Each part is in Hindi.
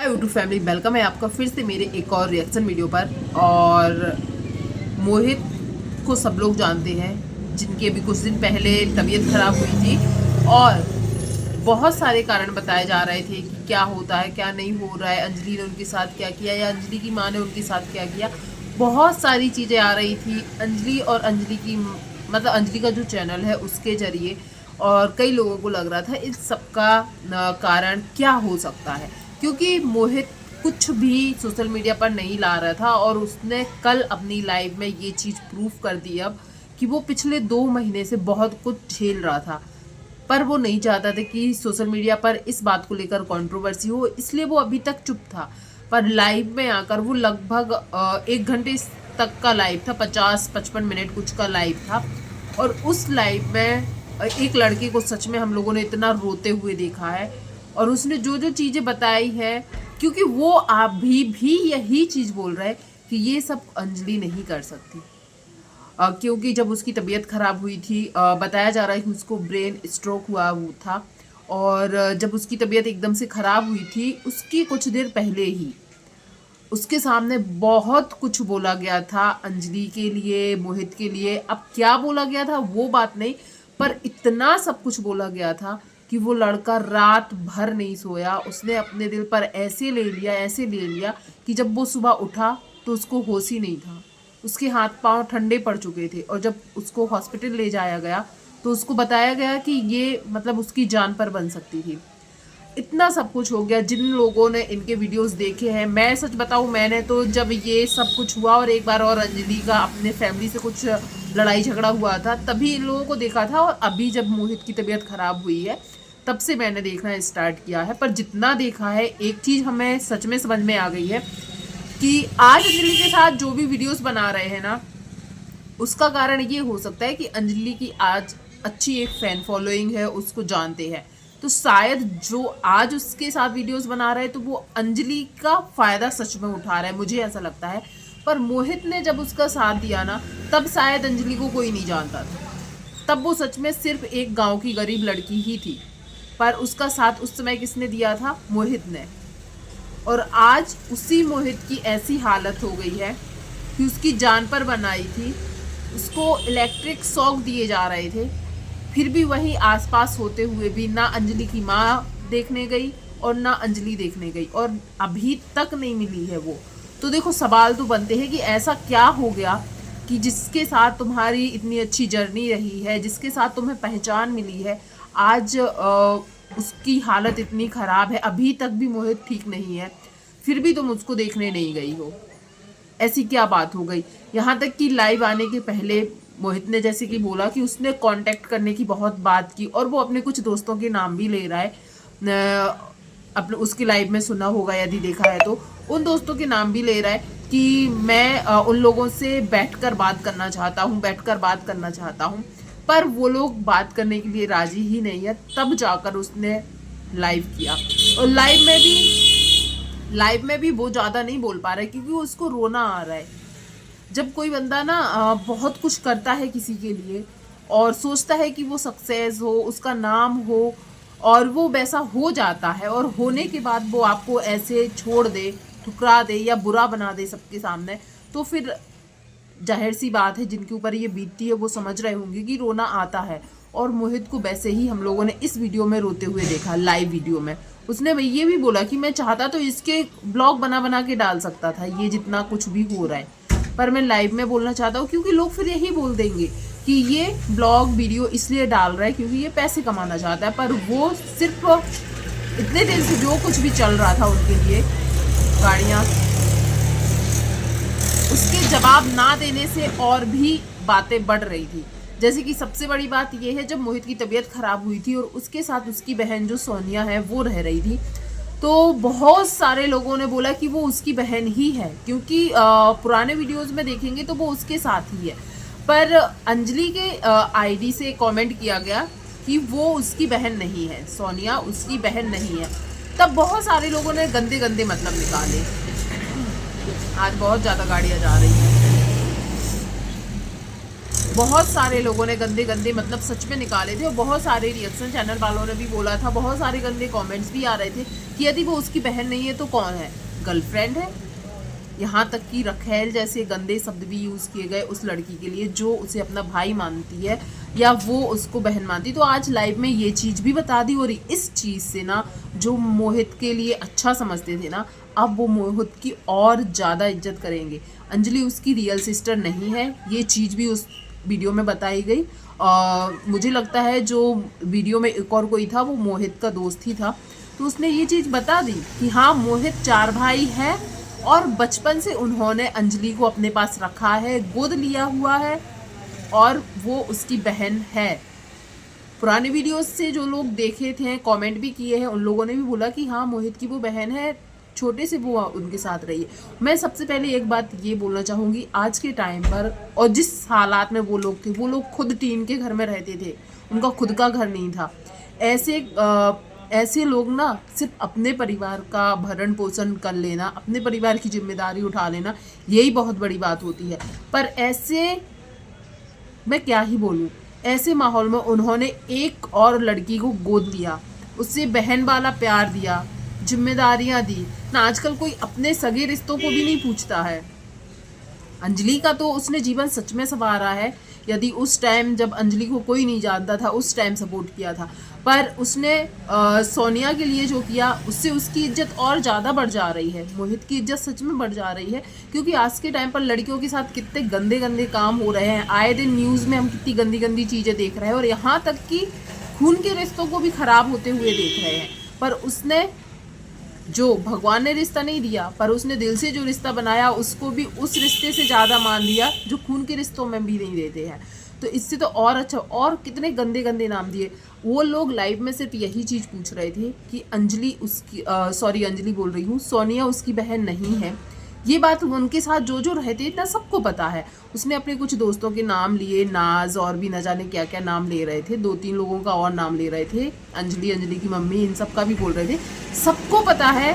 हाय यूट्यूब फैमिली, वेलकम है आपका फिर से मेरे एक और रिएक्शन वीडियो पर। और मोहित को सब लोग जानते हैं, जिनकी अभी कुछ दिन पहले तबीयत खराब हुई थी और बहुत सारे कारण बताए जा रहे थे कि क्या होता है क्या नहीं हो रहा है, अंजलि ने उनके साथ क्या किया या अंजलि की माँ ने उनके साथ क्या किया। बहुत सारी चीज़ें आ रही थी अंजलि और अंजलि की मतलब अंजलि का जो चैनल है उसके जरिए। और कई लोगों को लग रहा था इस सब का कारण क्या हो सकता है, क्योंकि मोहित कुछ भी सोशल मीडिया पर नहीं ला रहा था और उसने कल अपनी लाइव में ये चीज़ प्रूफ कर दी अब कि वो पिछले 2 महीने से बहुत कुछ झेल रहा था, पर वो नहीं चाहता था कि सोशल मीडिया पर इस बात को लेकर कंट्रोवर्सी हो, इसलिए वो अभी तक चुप था। पर लाइव में आकर वो लगभग 1 घंटे तक का लाइव था, 50-55 मिनट कुछ का लाइव था। और उस लाइव में एक लड़के को सच में हम लोगों ने इतना रोते हुए देखा है। और उसने जो जो चीज़ें बताई है, क्योंकि वो अभी भी यही चीज़ बोल रहा है कि ये सब अंजलि नहीं कर सकती। क्योंकि जब उसकी तबीयत ख़राब हुई थी, बताया जा रहा है कि उसको ब्रेन स्ट्रोक हुआ वो था। और जब उसकी तबीयत एकदम से ख़राब हुई थी उसकी कुछ देर पहले ही उसके सामने बहुत कुछ बोला गया था अंजलि के लिए, मोहित के लिए। अब क्या बोला गया था वो बात नहीं, पर इतना सब कुछ बोला गया था कि वो लड़का रात भर नहीं सोया। उसने अपने दिल पर ऐसे ले लिया कि जब वो सुबह उठा तो उसको होश ही नहीं था। उसके हाथ पांव ठंडे पड़ चुके थे और जब उसको हॉस्पिटल ले जाया गया तो उसको बताया गया कि ये मतलब उसकी जान पर बन सकती थी। इतना सब कुछ हो गया। जिन लोगों ने इनके वीडियोस देखे हैं, मैं सच बताऊं, मैंने तो जब ये सब कुछ हुआ और एक बार और अंजलि का अपने फैमिली से कुछ लड़ाई झगड़ा हुआ था तभी इन लोगों को देखा था, और अभी जब मोहित की तबीयत खराब हुई है तब से मैंने देखना स्टार्ट किया है। पर जितना देखा है एक चीज़ हमें सच में समझ में आ गई है कि आज अंजलि के साथ जो भी वीडियोस बना रहे हैं ना, उसका कारण ये हो सकता है कि अंजलि की आज अच्छी एक फैन फॉलोइंग है, उसको जानते हैं। तो शायद जो आज उसके साथ वीडियोस बना रहे हैं तो वो अंजलि का फायदा सच में उठा रहा है, मुझे ऐसा लगता है। पर मोहित ने जब उसका साथ दिया ना, तब शायद अंजलि को कोई नहीं जानता था। तब वो सच में सिर्फ एक गांव की गरीब लड़की ही थी, पर उसका साथ उस समय किसने दिया था? मोहित ने। और आज उसी मोहित की ऐसी हालत हो गई है कि उसकी जान पर बनाई थी, उसको इलेक्ट्रिक शॉक दिए जा रहे थे, फिर भी वही आसपास होते हुए भी ना अंजलि की माँ देखने गई और ना अंजलि देखने गई, और अभी तक नहीं मिली है वो। तो देखो, सवाल तो बनते हैं कि ऐसा क्या हो गया कि जिसके साथ तुम्हारी इतनी अच्छी जर्नी रही है, जिसके साथ तुम्हें पहचान मिली है, आज उसकी हालत इतनी ख़राब है, अभी तक भी मोहित ठीक नहीं है, फिर भी तुम उसको देखने नहीं गई हो। ऐसी क्या बात हो गई? यहाँ तक कि लाइव आने के पहले मोहित ने जैसे कि बोला कि उसने कांटेक्ट करने की बहुत बात की, और वो अपने कुछ दोस्तों के नाम भी ले रहा है। अपने उसकी लाइव में सुना होगा यदि देखा है तो, उन दोस्तों के नाम भी ले रहा है कि मैं उन लोगों से बैठकर बात करना चाहता हूँ, पर वो लोग बात करने के लिए राजी ही नहीं है। तब जाकर उसने लाइव किया, और लाइव में भी वो ज़्यादा नहीं बोल पा रहा है क्योंकि उसको रोना आ रहा है। जब कोई बंदा ना बहुत कुछ करता है किसी के लिए और सोचता है कि वो सक्सेस हो, उसका नाम हो, और वो वैसा हो जाता है, और होने के बाद वो आपको ऐसे छोड़ दे, ठुकरा दे या बुरा बना दे सबके सामने, तो फिर जाहिर सी बात है जिनके ऊपर ये बीतती है वो समझ रहे होंगे कि रोना आता है। और मोहित को वैसे ही हम लोगों ने इस वीडियो में रोते हुए देखा, लाइव वीडियो में। उसने ये भी बोला कि मैं चाहता तो इसके ब्लॉग बना बना के डाल सकता था, ये जितना कुछ भी हो रहा है, पर मैं लाइव में बोलना चाहता हूँ क्योंकि लोग फिर यही बोल देंगे कि ये ब्लॉग वीडियो इसलिए डाल रहा है क्योंकि ये पैसे कमाना चाहता है। पर वो सिर्फ इतने दिन से जो कुछ भी चल रहा था उनके लिए, गाड़ियाँ, उसके जवाब ना देने से और भी बातें बढ़ रही थी। जैसे कि सबसे बड़ी बात यह है, जब मोहित की तबीयत खराब हुई थी और उसके साथ उसकी बहन जो सोनिया है वो रह रही थी, तो बहुत सारे लोगों ने बोला कि वो उसकी बहन ही है, क्योंकि पुराने वीडियोस में देखेंगे तो वो उसके साथ ही है। पर अंजलि के आईडी से कमेंट किया गया कि वो उसकी बहन नहीं है, सोनिया उसकी बहन नहीं है। तब बहुत सारे लोगों ने गंदे गंदे मतलब निकाले। आज बहुत ज़्यादा गाड़ियाँ जा रही हैं। बहुत सारे लोगों ने गंदे गंदे मतलब सच में निकाले थे और बहुत सारे रिएक्शन चैनल वालों ने भी बोला था, बहुत सारे गंदे कमेंट्स भी आ रहे थे कि यदि वो उसकी बहन नहीं है तो कौन है, गर्लफ्रेंड है। यहाँ तक कि रखेल जैसे गंदे शब्द भी यूज़ किए गए उस लड़की के लिए जो उसे अपना भाई मानती है या वो उसको बहन मानती। तो आज लाइव में ये चीज़ भी बता दी और इस चीज़ से ना जो मोहित के लिए अच्छा समझते थे ना, अब वो मोहित की और ज़्यादा इज्जत करेंगे। अंजलि उसकी रियल सिस्टर नहीं है, ये चीज़ भी उस वीडियो में बताई गई। मुझे लगता है जो वीडियो में एक और कोई था वो मोहित का दोस्त ही था, तो उसने ये चीज़ बता दी कि हाँ मोहित 4 भाई है और बचपन से उन्होंने अंजलि को अपने पास रखा है, गोद लिया हुआ है और वो उसकी बहन है। पुराने वीडियोस से जो लोग देखे थे, कमेंट भी किए हैं, उन लोगों ने भी बोला कि हाँ मोहित की वो बहन है, छोटे से वो उनके साथ रही है। मैं सबसे पहले एक बात ये बोलना चाहूँगी, आज के टाइम पर और जिस हालात में वो लोग थे, वो लोग खुद टीन के घर में रहते थे, उनका खुद का घर नहीं था। ऐसे लोग ना सिर्फ अपने परिवार का भरण पोषण कर लेना, अपने परिवार की जिम्मेदारी उठा लेना, यही बहुत बड़ी बात होती है। पर ऐसे मैं क्या ही बोलूँ, ऐसे माहौल में उन्होंने एक और लड़की को गोद लिया, उससे बहन वाला प्यार दिया, जिम्मेदारियां दी ना। आजकल कोई अपने सगे रिश्तों को भी नहीं पूछता है। अंजलि का तो उसने जीवन सच में संवारा है। यदि उस टाइम जब अंजलि को कोई नहीं जानता था उस टाइम सपोर्ट किया था, पर उसने सोनिया के लिए जो किया उससे उसकी इज्जत और ज़्यादा बढ़ जा रही है। मोहित की इज्जत सच में बढ़ जा रही है, क्योंकि आज के टाइम पर लड़कियों के साथ कितने गंदे गंदे काम हो रहे हैं। आए दिन न्यूज़ में हम कितनी गंदी गंदी चीज़ें देख रहे हैं और यहाँ तक कि खून के रिश्तों को भी खराब होते हुए देख रहे हैं। पर उसने जो भगवान ने रिश्ता नहीं दिया, पर उसने दिल से जो रिश्ता बनाया उसको भी उस रिश्ते से ज़्यादा मान लिया जो खून के रिश्तों में भी नहीं देते हैं। तो इससे तो और अच्छा, और कितने गंदे गंदे नाम दिए। वो लोग लाइव में सिर्फ यही चीज़ पूछ रहे थे कि अंजलि उसकी अंजलि बोल रही हूँ, सोनिया उसकी बहन नहीं है। ये बात उनके साथ जो जो रहते इतना सबको पता है। उसने अपने कुछ दोस्तों के नाम लिए, नाज और भी न जाने क्या क्या नाम ले रहे थे, 2-3 लोगों का और नाम ले रहे थे, अंजलि की मम्मी, इन सब का भी बोल रहे थे। सबको पता है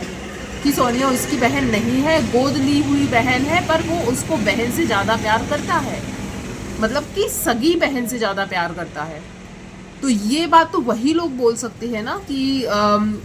कि सोनिया उसकी बहन नहीं है, गोद ली हुई बहन है, पर वो उसको बहन से ज़्यादा प्यार करता है, मतलब कि सगी बहन से ज़्यादा प्यार करता है। तो ये बात तो वही लोग बोल सकते हैं ना कि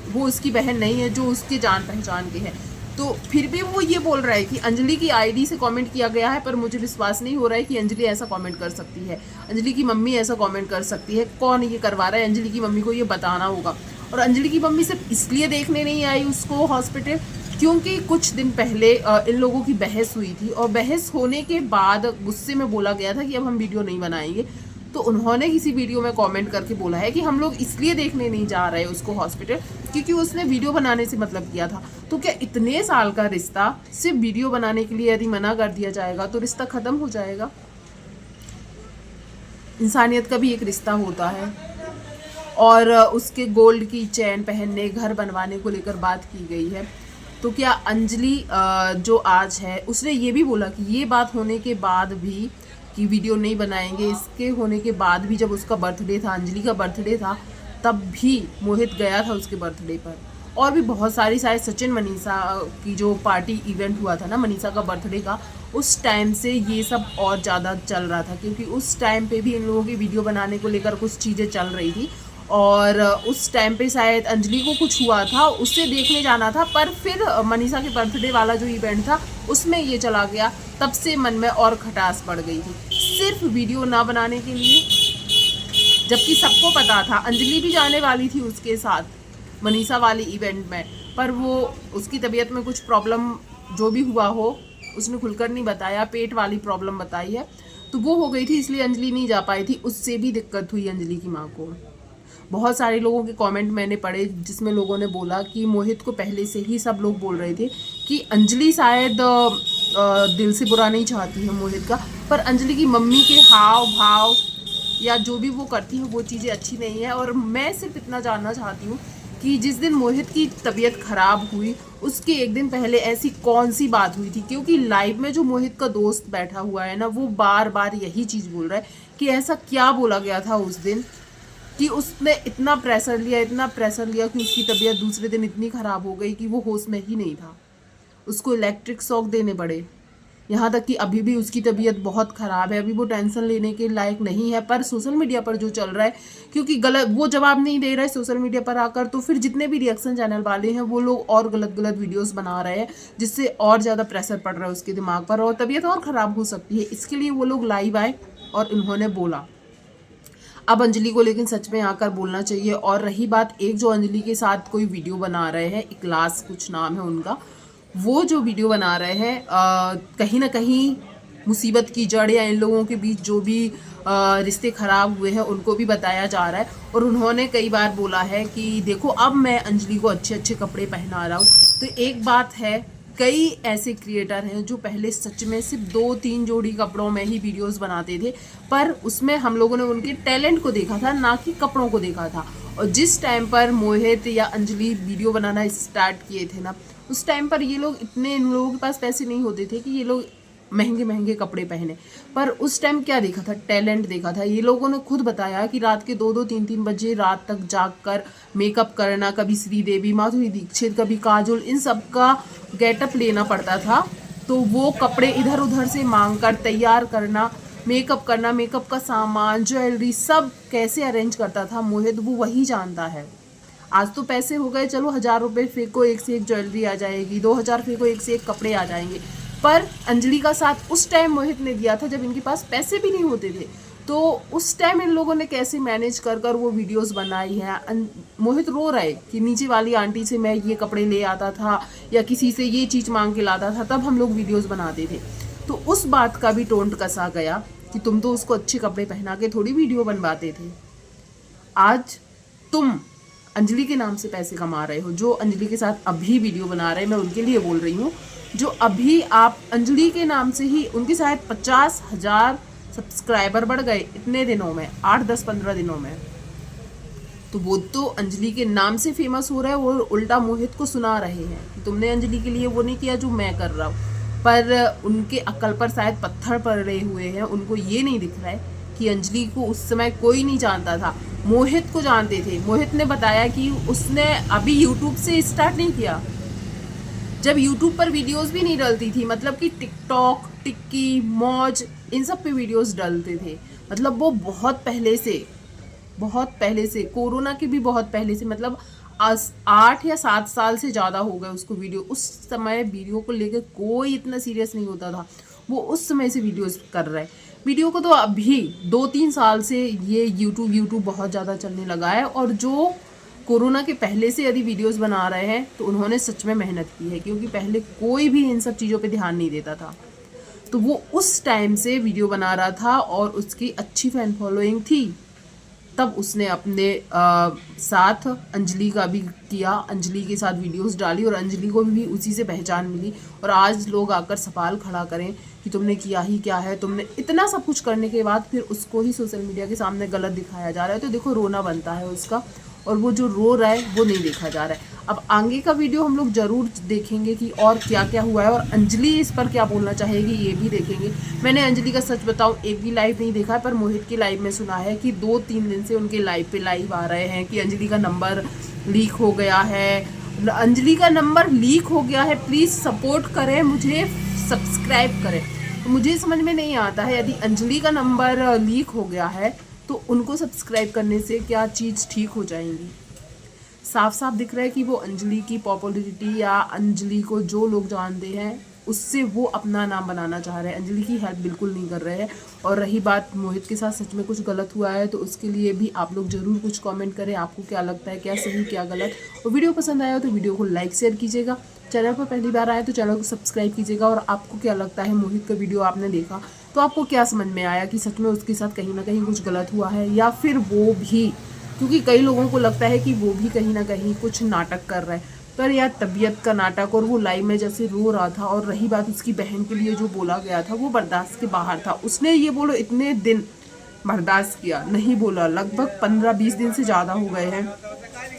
वो उसकी बहन नहीं है जो उसके जान पहचान के है। तो फिर भी वो ये बोल रहा है कि अंजलि की आईडी से कमेंट किया गया है, पर मुझे विश्वास नहीं हो रहा है कि अंजलि ऐसा कमेंट कर सकती है, अंजलि की मम्मी ऐसा कमेंट कर सकती है। कौन ये करवा रहा है? अंजलि की मम्मी को ये बताना होगा। और अंजलि की मम्मी सिर्फ इसलिए देखने नहीं आई उसको हॉस्पिटल क्योंकि कुछ दिन पहले इन लोगों की बहस हुई थी और बहस होने के बाद गुस्से में बोला गया था कि अब हम वीडियो नहीं बनाएंगे। तो उन्होंने किसी वीडियो में कमेंट करके बोला है कि हम लोग इसलिए देखने नहीं जा रहे उसको हॉस्पिटल क्योंकि उसने वीडियो बनाने से मतलब किया था। तो क्या इतने साल का रिश्ता सिर्फ वीडियो बनाने के लिए यदि मना कर दिया जाएगा तो रिश्ता ख़त्म हो जाएगा? इंसानियत का भी एक रिश्ता होता है। और उसके गोल्ड की चैन पहनने, घर बनवाने को लेकर बात की गई है। तो क्या अंजलि जो आज है, उसने ये भी बोला कि ये बात होने के बाद भी कि वीडियो नहीं बनाएंगे, इसके होने के बाद भी जब उसका बर्थडे था, अंजलि का बर्थडे था, तब भी मोहित गया था उसके बर्थडे पर। और भी बहुत सारी, शायद सचिन मनीषा की जो पार्टी इवेंट हुआ था ना मनीषा का बर्थडे का, उस टाइम से ये सब और ज़्यादा चल रहा था क्योंकि उस टाइम पे भी इन लोगों की वीडियो बनाने को लेकर कुछ चीज़ें चल रही थी। और उस टाइम पे शायद अंजलि को कुछ हुआ था, उससे देखने जाना था, पर फिर मनीषा के बर्थडे वाला जो इवेंट था उसमें ये चला गया। तब से मन में और खटास बढ़ गई थी सिर्फ वीडियो ना बनाने के लिए, जबकि सबको पता था अंजलि भी जाने वाली थी उसके साथ मनीषा वाली इवेंट में, पर वो उसकी तबीयत में कुछ प्रॉब्लम जो भी हुआ हो उसने खुलकर नहीं बताया, पेट वाली प्रॉब्लम बताई है, तो वो हो गई थी, इसलिए अंजलि नहीं जा पाई थी। उससे भी दिक्कत हुई अंजलि की माँ को। बहुत सारे लोगों के कमेंट मैंने पढ़े जिसमें लोगों ने बोला कि मोहित को पहले से ही सब लोग बोल रहे थे कि अंजलि शायद दिल से बुरा नहीं चाहती है मोहित का, पर अंजलि की मम्मी के हाव भाव या जो भी वो करती है वो चीज़ें अच्छी नहीं है। और मैं सिर्फ इतना जानना चाहती हूँ कि जिस दिन मोहित की तबीयत खराब हुई उसके एक दिन पहले ऐसी कौन सी बात हुई थी, क्योंकि लाइव में जो मोहित का दोस्त बैठा हुआ है ना, वो बार बार यही चीज़ बोल रहा है कि ऐसा क्या बोला गया था उस दिन कि उसने इतना प्रेशर लिया कि उसकी तबीयत दूसरे दिन इतनी ख़राब हो गई कि वो होश में ही नहीं था, उसको इलेक्ट्रिक शॉक देने पड़े। यहाँ तक कि अभी भी उसकी तबीयत बहुत ख़राब है, अभी वो टेंशन लेने के लायक नहीं है। पर सोशल मीडिया पर जो चल रहा है, क्योंकि गलत वो जवाब नहीं दे रहा है सोशल मीडिया पर आकर, तो फिर जितने भी रिएक्शन चैनल वाले हैं वो लोग और गलत गलत वीडियोस बना रहे हैं, जिससे और ज़्यादा प्रेशर पड़ रहा है उसके दिमाग पर और तबीयत और ख़राब हो सकती है। इसके लिए वो लोग लाइव आए और उन्होंने बोला। अब अंजलि को लेकिन सच में आकर बोलना चाहिए। और रही बात एक जो अंजलि के साथ कोई वीडियो बना रहे हैं, इकलास कुछ नाम है उनका, वो जो वीडियो बना रहे हैं कहीं ना कहीं मुसीबत की जड़ या इन लोगों के बीच जो भी रिश्ते खराब हुए हैं उनको भी बताया जा रहा है। और उन्होंने कई बार बोला है कि देखो अब मैं अंजलि को अच्छे अच्छे कपड़े पहना रहा हूँ। तो एक बात है, कई ऐसे क्रिएटर हैं जो पहले सच में सिर्फ 2-3 जोड़ी कपड़ों में ही वीडियोस बनाते थे, पर उसमें हम लोगों ने उनके टैलेंट को देखा था, ना कि कपड़ों को देखा था। और जिस टाइम पर मोहित या अंजलि वीडियो बनाना स्टार्ट किए थे ना, उस टाइम पर ये लोग इतने, इन लोगों के पास पैसे नहीं होते थे कि ये लोग महंगे महंगे कपड़े पहने। पर उस टाइम क्या देखा था, टैलेंट देखा था। ये लोगों ने खुद बताया कि रात के 2-2, 3-3 बजे रात तक जाग कर मेकअप करना, कभी श्रीदेवी, माधुरी दीक्षित, कभी काजोल, इन सब का गेटअप लेना पड़ता था। तो वो कपड़े इधर उधर से मांग कर तैयार करना, मेकअप करना, मेकअप का सामान, ज्वेलरी सब कैसे अरेंज करता था मोहित, वो वही जानता है। आज तो पैसे हो गए, चलो 1000 रुपये फेंको, एक से एक ज्वेलरी आ जाएगी, 2000 फेंको, एक से एक कपड़े आ जाएंगे। पर अंजलि का साथ उस टाइम मोहित ने दिया था जब इनके पास पैसे भी नहीं होते थे। तो उस टाइम इन लोगों ने कैसे मैनेज कर कर वो वीडियोस बनाई है। मोहित रो रहा है कि नीचे वाली आंटी से मैं ये कपड़े ले आता था या किसी से ये चीज़ मांग के लाता था, तब हम लोग वीडियोस बनाते थे। तो उस बात का भी टोंट कसा गया कि तुम तो उसको अच्छे कपड़े पहना के थोड़ी वीडियो बनवाते थे। आज तुम अंजलि के नाम से पैसे कमा रहे हो। जो अंजलि के साथ अभी वीडियो बना रहे हैं, मैं उनके लिए बोल रही हूँ, जो अभी आप अंजलि के नाम से ही, उनके शायद 50,000 सब्सक्राइबर बढ़ गए इतने दिनों में, 8-10-15 दिनों में। तो वो तो अंजलि के नाम से फेमस हो रहा है और उल्टा मोहित को सुना रहे हैं कि तुमने अंजलि के लिए वो नहीं किया जो मैं कर रहा हूँ। पर उनके अकल पर शायद पत्थर पड़ रहे हुए हैं। उनको ये नहीं दिख रहा है कि अंजलि को उस समय कोई नहीं जानता था, मोहित को जानते थे। मोहित ने बताया कि उसने अभी यूट्यूब से स्टार्ट नहीं किया, जब यूट्यूब पर वीडियोस भी नहीं डलती थी, मतलब कि टिकटॉक, टिक्की, मौज, इन सब पे वीडियोस डलते थे। मतलब वो बहुत पहले से कोरोना के भी बहुत पहले से, मतलब 8 या 7 साल से ज़्यादा हो गए उसको वीडियो। उस समय वीडियो को लेकर कोई इतना सीरियस नहीं होता था। वो उस समय से वीडियोस कर रहा है। वीडियो को तो अभी 2-3 साल से ये यूट्यूब बहुत ज़्यादा चलने लगा है। और जो कोरोना के पहले से यदि वीडियोस बना रहे हैं तो उन्होंने सच में मेहनत की है, क्योंकि पहले कोई भी इन सब चीज़ों पे ध्यान नहीं देता था। तो वो उस टाइम से वीडियो बना रहा था और उसकी अच्छी फैन फॉलोइंग थी। तब उसने अपने साथ अंजलि का भी किया, अंजलि के साथ वीडियोस डाली और अंजलि को भी उसी से पहचान मिली। और आज लोग आकर सवाल खड़ा करें कि तुमने किया ही क्या है, तुमने इतना सब कुछ करने के बाद फिर उसको ही सोशल मीडिया के सामने गलत दिखाया जा रहा है। तो देखो, रोना बनता है उसका, और वो जो रो रहा है वो नहीं देखा जा रहा है। अब आगे का वीडियो हम लोग ज़रूर देखेंगे कि और क्या क्या हुआ है और अंजलि इस पर क्या बोलना चाहेगी, ये भी देखेंगे। मैंने अंजलि का सच बताऊं एक भी लाइव नहीं देखा है, पर मोहित की लाइव में सुना है कि 2-3 दिन से उनके लाइव आ रहे हैं कि अंजलि का नंबर लीक हो गया है, अंजलि का नंबर लीक हो गया है, प्लीज़ सपोर्ट करें, मुझे सब्सक्राइब करें। तो मुझे समझ में नहीं आता है, यदि अंजलि का नंबर लीक हो गया है तो उनको सब्सक्राइब करने से क्या चीज़ ठीक हो जाएंगी। साफ साफ दिख रहा है कि वो अंजलि की पॉपुलैरिटी या अंजलि को जो लोग जानते हैं उससे वो अपना नाम बनाना चाह रहे हैं, अंजलि की हेल्प बिल्कुल नहीं कर रहे हैं। और रही बात मोहित के साथ सच में कुछ गलत हुआ है तो उसके लिए भी आप लोग ज़रूर कुछ कमेंट करें, आपको क्या लगता है, क्या सही क्या गलत। और वीडियो पसंद आया हो तो वीडियो को लाइक शेयर कीजिएगा, चैनल पर पहली बार आए तो चैनल को सब्सक्राइब कीजिएगा। और आपको क्या लगता है, मोहित का वीडियो आपने देखा तो आपको क्या समझ में आया कि सच में उसके साथ कहीं ना कहीं कुछ गलत हुआ है, या फिर वो भी, क्योंकि कई लोगों को लगता है कि वो भी कहीं ना कहीं कुछ नाटक कर रहा है। पर यार तबीयत का नाटक, और वो लाइव में जैसे रो रहा था। और रही बात उसकी बहन के लिए जो बोला गया था वो बर्दाश्त के बाहर था। उसने ये बोलो इतने दिन बर्दाश्त किया, नहीं बोला, लगभग 15-20 दिन से ज़्यादा हो गए हैं,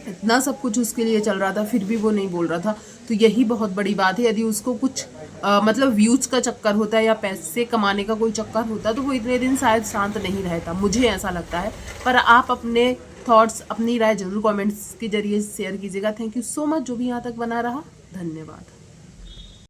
इतना सब कुछ उसके लिए चल रहा था फिर भी वो नहीं बोल रहा था। तो यही बहुत बड़ी बात है। यदि उसको कुछ मतलब व्यूज़ का चक्कर होता है या पैसे कमाने का कोई चक्कर होता तो वो इतने दिन शायद शांत नहीं रहता, मुझे ऐसा लगता है। पर आप अपने थॉट्स, अपनी राय जरूर कमेंट्स के जरिए शेयर कीजिएगा। थैंक यू सो मच जो भी यहाँ तक बना रहा, धन्यवाद।